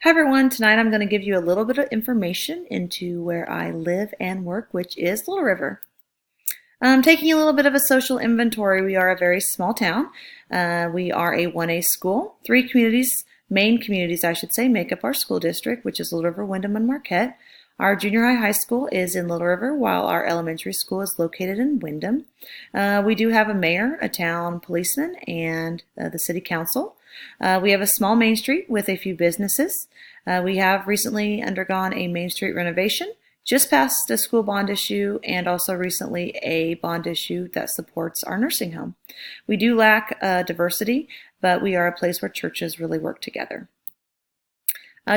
Hi everyone, tonight I'm going to give you a little bit of information into where I live and work, which is Little River. Taking a little bit of a social inventory, we are a very small town. We are a 1A school. Three communities, main communities I should say, make up our school district, which is Little River, Windham, and Marquette. Our junior high school is in Little River, while our elementary school is located in Windham. We do have a mayor, a town policeman, and the city council. We have a small main street with a few businesses. We have recently undergone a Main Street renovation, just passed a school bond issue, and also recently a bond issue that supports our nursing home. We do lack diversity, but we are a place where churches really work together.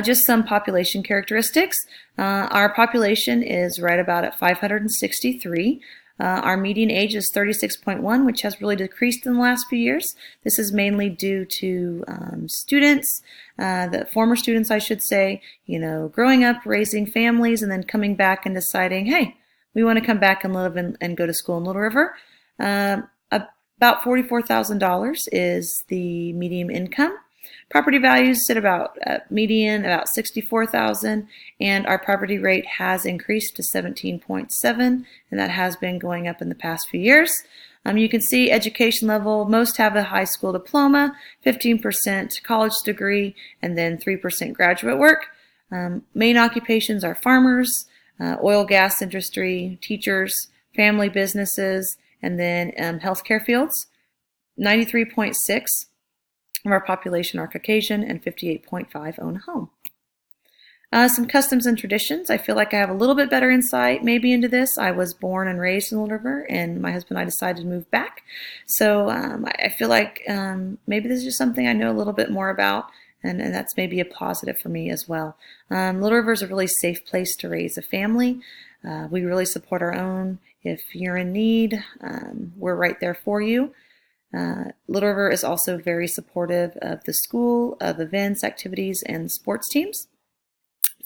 Just some population characteristics. Our population is right about at 563. Our median age is 36.1, which has really decreased in the last few years. This is mainly due to students, the former students, I should say, growing up, raising families, and then coming back and deciding, hey, we want to come back and live and go to school in Little River. About $44,000 is the median income. Property values sit about median about $64,000, and our property rate has increased to 17.7, and that has been going up in the past few years. You can see education level, most have a high school diploma, 15% college degree, and then 3% graduate work. Main occupations are farmers, oil gas industry, teachers, family businesses, and then healthcare fields. 93.6 of our population are Caucasian, and 58.5 own a home. Some customs and traditions. I feel like I have a little bit better insight maybe into this. I was born and raised in Little River, and my husband and I decided to move back. So I feel like maybe this is just something I know a little bit more about, and that's maybe a positive for me as well. Little River is a really safe place to raise a family. We really support our own. If you're in need, we're right there for you. Little River is also very supportive of the school, of events, activities, and sports teams.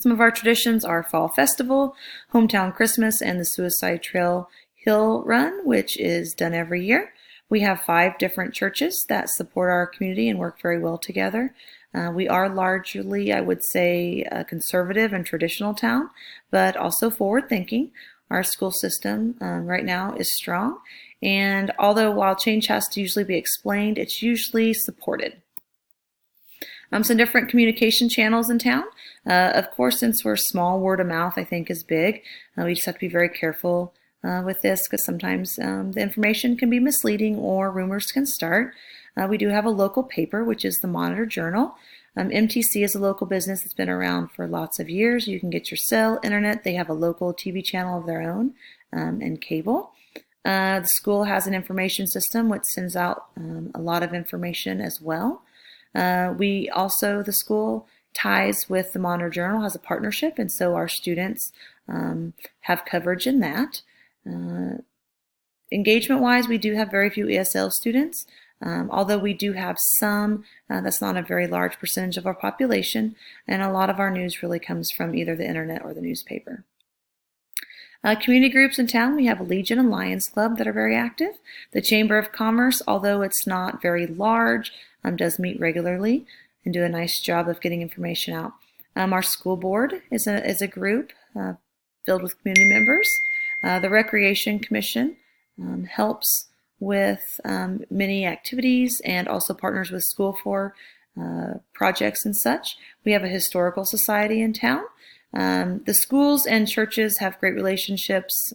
Some of our traditions are Fall Festival, Hometown Christmas, and the Suicide Trail Hill Run, which is done every year. We have 5 different churches that support our community and work very well together. We are largely, I would say, a conservative and traditional town, but also forward-thinking. Our school system right now is strong, and although while change has to usually be explained, it's usually supported. Some different communication channels in town. Of course, since we're small, word of mouth I think is big. We just have to be very careful with this because sometimes the information can be misleading or rumors can start. We do have a local paper, which is the Monitor Journal. MTC is a local business that's been around for lots of years. You can get your cell, internet. They have a local TV channel of their own and cable. The school has an information system which sends out a lot of information as well. The school ties with the Monitor Journal, has a partnership, and so our students have coverage in that. Engagement-wise, we do have very few ESL students. Although we do have some, that's not a very large percentage of our population, and a lot of our news really comes from either the internet or the newspaper. Community groups in town, we have a Legion and Lions Club that are very active. The Chamber of Commerce, although it's not very large, does meet regularly and do a nice job of getting information out. Our school board is a group filled with community members. The Recreation Commission helps with many activities and also partners with school for projects and such. We have a historical society in town. The schools and churches have great relationships.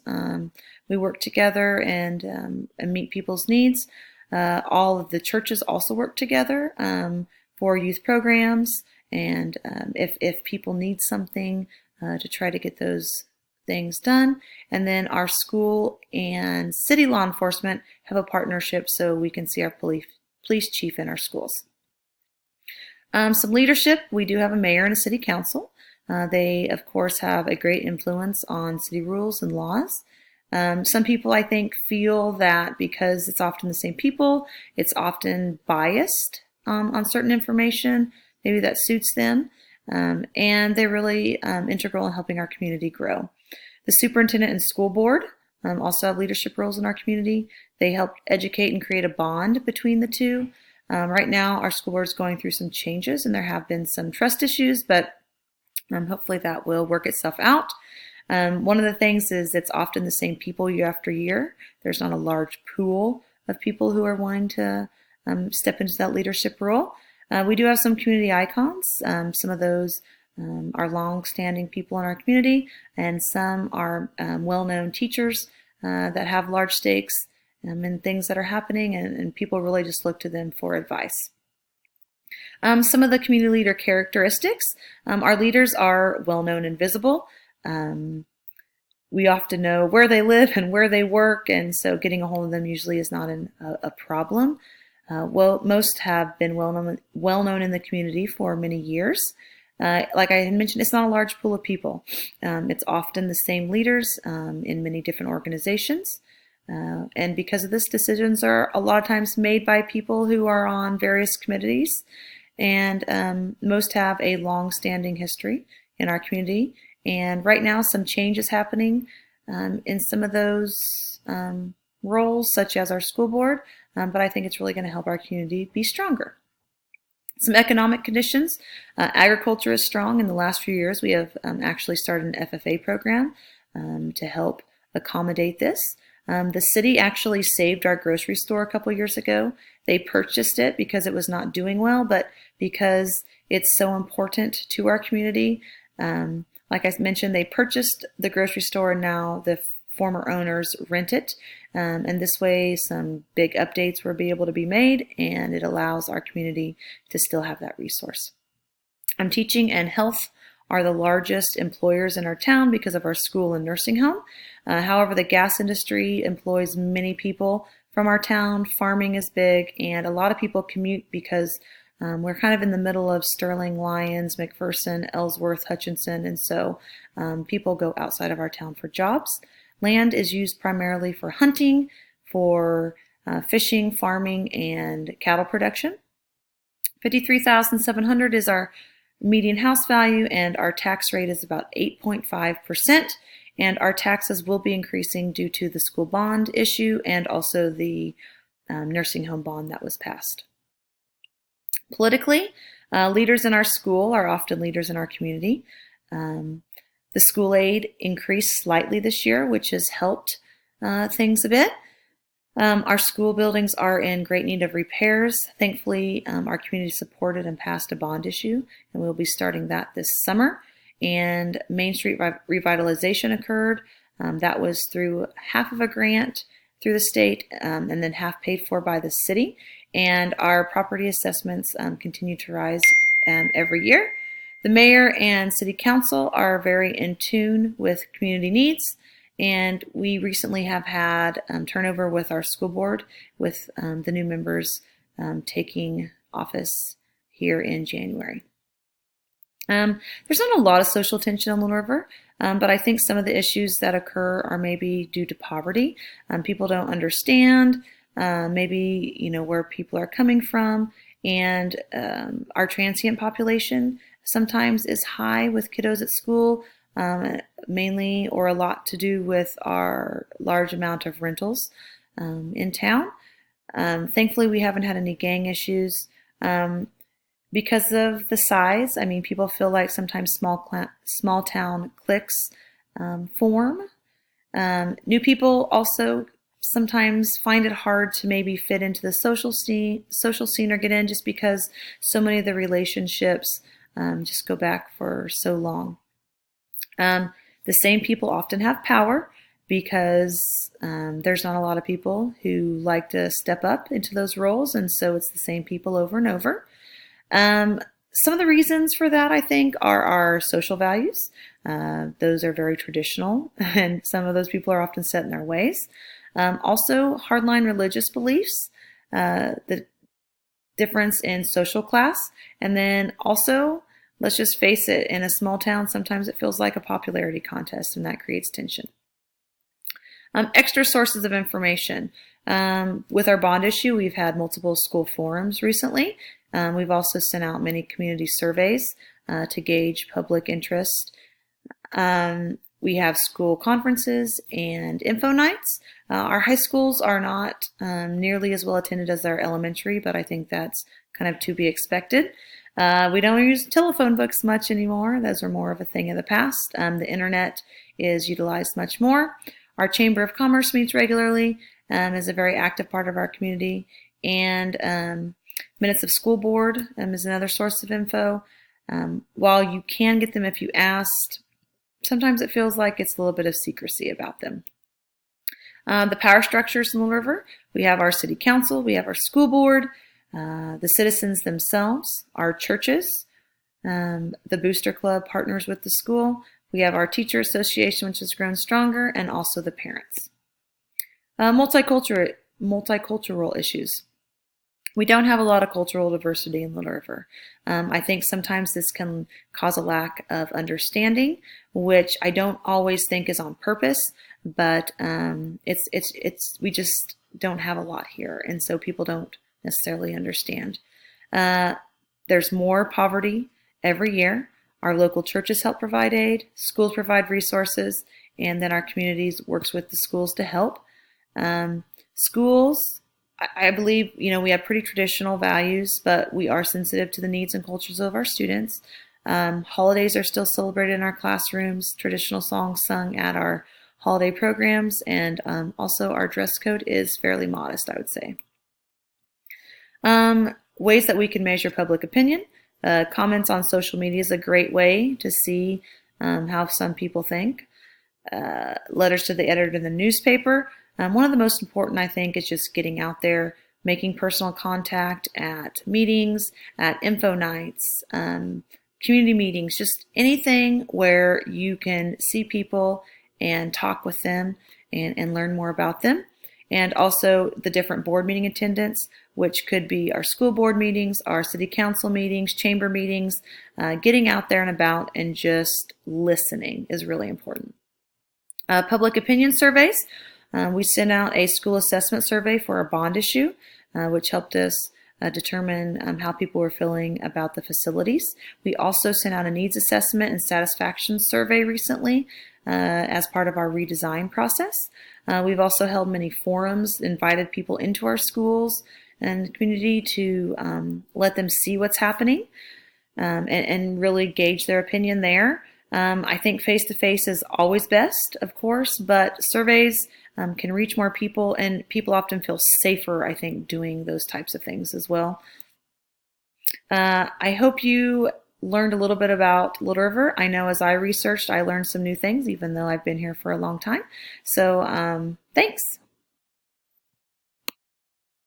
We work together and meet people's needs. All of the churches also work together for youth programs, and if people need something to try to get those things done. And then our school and city law enforcement have a partnership so we can see our police chief in our schools. Some leadership, we do have a mayor and a city council. They, of course, have a great influence on city rules and laws. Some people, I think, feel that because it's often the same people, it's often biased on certain information. Maybe that suits them. And they're really integral in helping our community grow. The superintendent and school board also have leadership roles in our community. They help educate and create a bond between the two. Right now, our school board is going through some changes, and there have been some trust issues, but hopefully that will work itself out. One of the things is it's often the same people year after year. There's not a large pool of people who are wanting to step into that leadership role. We do have some community icons. Some of those are long-standing people in our community, and some are well-known teachers that have large stakes in things that are happening, and people really just look to them for advice. Some of the community leader characteristics. Our leaders are well-known and visible. We often know where they live and where they work, and so getting a hold of them usually is not a problem. Most have been well known in the community for many years. Like I had mentioned, it's not a large pool of people. It's often the same leaders in many different organizations. And because of this, decisions are a lot of times made by people who are on various committees, and most have a long-standing history in our community. And right now, some change is happening in some of those roles, such as our school board, but I think it's really going to help our community be stronger. Some economic conditions. Agriculture is strong. In the last few years, we have actually started an FFA program to help accommodate this. The city actually saved our grocery store a couple years ago. They purchased it because it was not doing well, but because it's so important to our community. Like I mentioned, they purchased the grocery store, and now the former owners rent it. And this way, some big updates will be able to be made, and it allows our community to still have that resource. Teaching and health are the largest employers in our town because of our school and nursing home. However, the gas industry employs many people from our town. Farming is big, and a lot of people commute because we're kind of in the middle of Sterling, Lyons, McPherson, Ellsworth, Hutchinson, and so people go outside of our town for jobs. Land is used primarily for hunting, for fishing, farming, and cattle production. $53,700 is our median house value, and our tax rate is about 8.5%. And our taxes will be increasing due to the school bond issue and also the nursing home bond that was passed. Politically, leaders in our school are often leaders in our community. The school aid increased slightly this year, which has helped things a bit. Our school buildings are in great need of repairs. Thankfully, our community supported and passed a bond issue, and we'll be starting that this summer. And Main Street revitalization occurred. That was through half of a grant through the state and then half paid for by the city. And our property assessments continue to rise every year. The mayor and city council are very in tune with community needs, and we recently have had turnover with our school board, with the new members taking office here in January. There's not a lot of social tension on Little River, but I think some of the issues that occur are maybe due to poverty. People don't understand maybe where people are coming from, and our transient population sometimes is high with kiddos at school, mainly or a lot to do with our large amount of rentals in town. Thankfully, we haven't had any gang issues. Because of the size, I mean, people feel like sometimes small town cliques form. New people also sometimes find it hard to maybe fit into the social scene or get in, just because so many of the relationships just go back for so long. The same people often have power because there's not a lot of people who like to step up into those roles, and so it's the same people over and over. Some of the reasons for that, I think, are our social values. Those are very traditional, and some of those people are often set in their ways. Also, hardline religious beliefs, the difference in social class, and then also, let's just face it, in a small town, sometimes it feels like a popularity contest, and that creates tension. Extra sources of information. With our bond issue, we've had multiple school forums recently. We've also sent out many community surveys to gauge public interest. We have school conferences and info nights. Our high schools are not nearly as well attended as our elementary, but I think that's kind of to be expected. We don't use telephone books much anymore. Those are more of a thing of the past. The internet is utilized much more. Our Chamber of Commerce meets regularly, is a very active part of our community. And minutes of school board is another source of info. While you can get them if you asked, sometimes it feels like it's a little bit of secrecy about them. The power structures in Little River, we have our city council, we have our school board, the citizens themselves, our churches, the Booster Club partners with the school, we have our teacher association, which has grown stronger, and also the parents. Multicultural issues. We don't have a lot of cultural diversity in Little River. I think sometimes this can cause a lack of understanding, which I don't always think is on purpose, but we just don't have a lot here, and so people don't necessarily understand. There's more poverty every year. Our local churches help provide aid, schools provide resources, and then our communities works with the schools to help. Schools, I believe, we have pretty traditional values, but we are sensitive to the needs and cultures of our students. Holidays are still celebrated in our classrooms, traditional songs sung at our holiday programs, and also our dress code is fairly modest, I would say. Ways that we can measure public opinion. Comments on social media is a great way to see how some people think. Letters to the editor in the newspaper. One of the most important, I think, is just getting out there, making personal contact at meetings, at info nights, community meetings, just anything where you can see people and talk with them and learn more about them. And also the different board meeting attendance, which could be our school board meetings, our city council meetings, chamber meetings. Getting out there and about and just listening is really important. Public opinion surveys. We sent out a school assessment survey for our bond issue, which helped us determine how people were feeling about the facilities. We also sent out a needs assessment and satisfaction survey recently as part of our redesign process. We've also held many forums, invited people into our schools and community to let them see what's happening and really gauge their opinion there. I think face-to-face is always best, of course, but surveys can reach more people, and people often feel safer, I think, doing those types of things as well. I hope you learned a little bit about Little River. I know as I researched, I learned some new things, even though I've been here for a long time. So thanks.